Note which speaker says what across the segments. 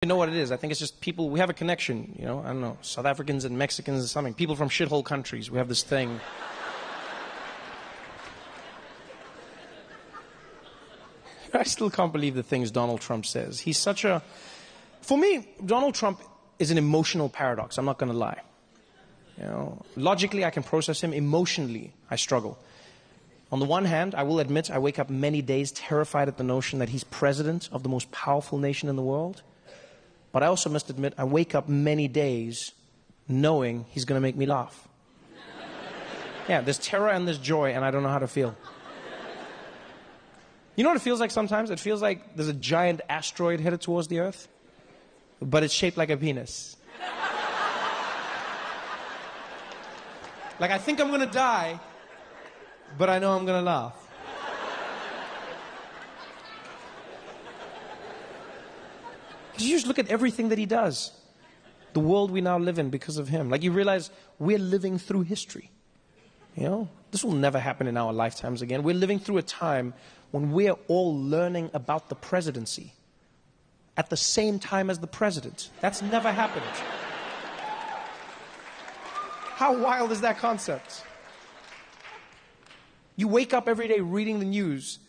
Speaker 1: You know what it is. I think it's just people, we have a connection, you know, I don't know, South Africans and Mexicans or something. People from shithole countries, we have this thing. I still can't believe the things Donald Trump says. He's such a... For me, Donald Trump is an emotional paradox, I'm not going to lie. You know, logically, I can process him. Emotionally, I struggle. On the one hand, I will admit I wake up many days terrified at the notion that he's president of the most powerful nation in the world. But I also must admit I wake up many days knowing he's going to make me laugh. Yeah, there's terror and there's joy, and I don't know how to feel. You know what it feels like sometimes? It feels like there's a giant asteroid headed towards the Earth, but it's shaped like a penis. Like I think I'm going to die, but I know I'm going to laugh. You just look at everything that he does. The world we now live in because of him. Like you realize we're living through history. You know, this will never happen in our lifetimes again. We're living through a time when we're all learning about the presidency at the same time as the president. That's never happened. How wild is that concept? You wake up every day reading the news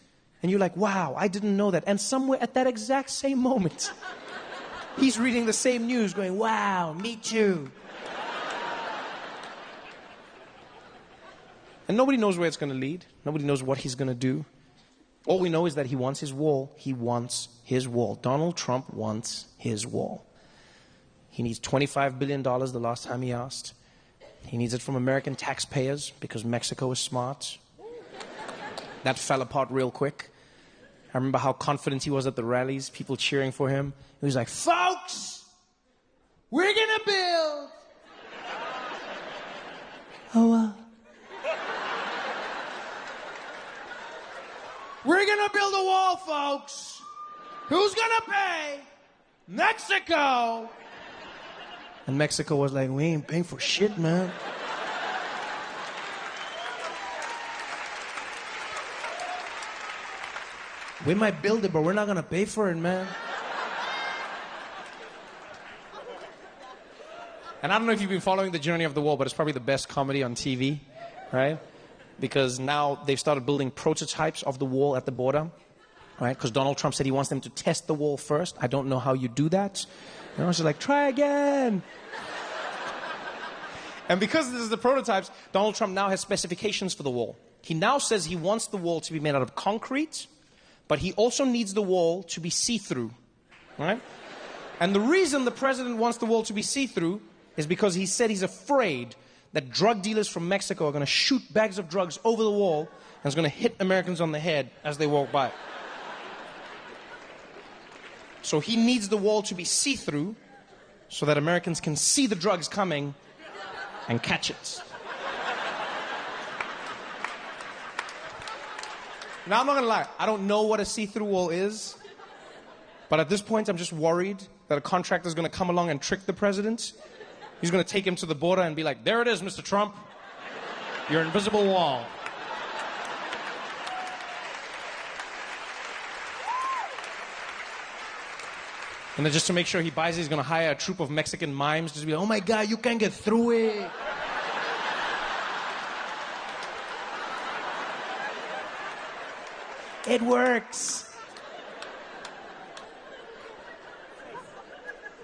Speaker 1: and you're like, wow, I didn't know that. And somewhere at that exact same moment, he's reading the same news going, wow, me too. And nobody knows where it's going to lead. Nobody knows what he's going to do. All we know is that he wants his wall. He wants his wall. Donald Trump wants his wall. He needs $25 billion the last time he asked. He needs it from American taxpayers because Mexico is smart. That fell apart real quick. I remember how confident he was at the rallies, people cheering for him. He was like, folks, we're going to build. We're going to build a wall, folks. Who's going to pay? Mexico. And Mexico was like, we ain't paying for shit, man. We might build it, but we're not going to pay for it, man. And I don't know if you've been following the journey of the wall, but it's probably the best comedy on TV, right? Because now they've started building prototypes of the wall at the border, right? Because Donald Trump said he wants them to test the wall first. I don't know how you do that. You know, it's like, try again. And because this is the prototypes, Donald Trump now has specifications for the wall. He now says he wants the wall to be made out of concrete, but he also needs the wall to be see-through, right? And the reason the president wants the wall to be see-through is because he said he's afraid that drug dealers from Mexico are going to shoot bags of drugs over the wall and it's going to hit Americans on the head as they walk by. So he needs the wall to be see-through so that Americans can see the drugs coming and catch it. Now, I'm not going to lie. I don't know what a see-through wall is. But at this point, I'm just worried that a contractor is going to come along and trick the president. He's going to take him to the border and be like, there it is, Mr. Trump. Your invisible wall. And then just to make sure he buys it, he's going to hire a troupe of Mexican mimes just to be like, oh my God, you can't get through it. It works.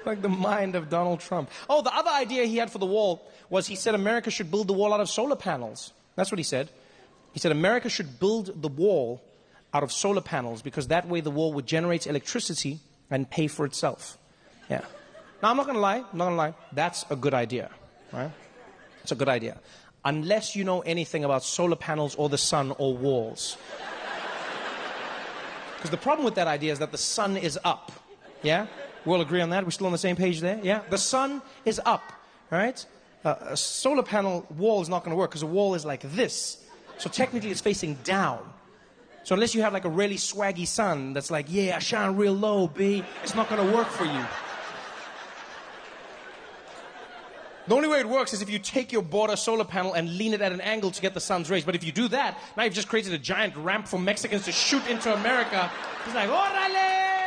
Speaker 1: Like the mind of Donald Trump. Oh, the other idea he had for the wall was he said America should build the wall out of solar panels. That's what he said. He said America should build the wall out of solar panels because that way the wall would generate electricity and pay for itself. Yeah. Now, I'm not going to lie. That's a good idea, right? It's a good idea. Unless you know anything about solar panels or the sun or walls. Because the problem with that idea is that the sun is up. Yeah? We all agree on that? We're still on the same page there? Yeah? The sun is up, right? A solar panel wall is not going to work because a wall is like this. So technically it's facing down. So unless you have like a really swaggy sun that's like, yeah, I shine real low, B, it's not going to work for you. The only way it works is if you take your border solar panel and lean it at an angle to get the sun's rays. But if you do that, now you've just created a giant ramp for Mexicans to shoot into America. It's like, órale!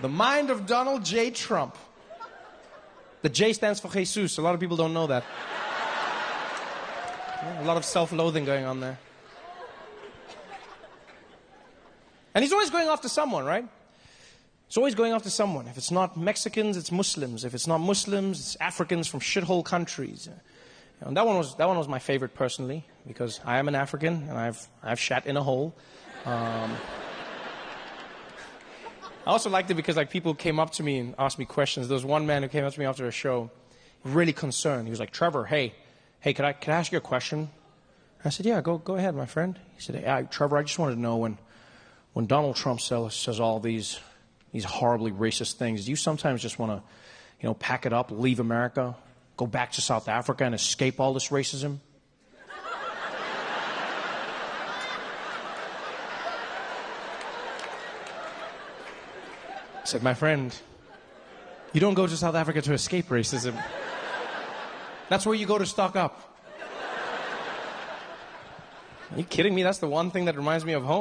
Speaker 1: The mind of Donald J. Trump. The J stands for Jesus. A lot of people don't know that. Yeah, a lot of self-loathing going on there. And he's always going after someone, right? He's always going after someone. If it's not Mexicans, it's Muslims. If it's not Muslims, it's Africans from shithole countries. And that one was my favorite personally, because I am an African and I've shat in a hole. I also liked it because like people came up to me and asked me questions. There was one man who came up to me after a show, really concerned. He was like, "Trevor, hey, can I ask you a question?" I said, "Yeah, go ahead, my friend." He said, "Hey, Trevor, I just wanted to know when Donald Trump says all these horribly racist things, do you sometimes just want to, pack it up, leave America, go back to South Africa and escape all this racism?" I said, "My friend, you don't go to South Africa to escape racism. That's where you go to stock up." Are you kidding me? That's the one thing that reminds me of home.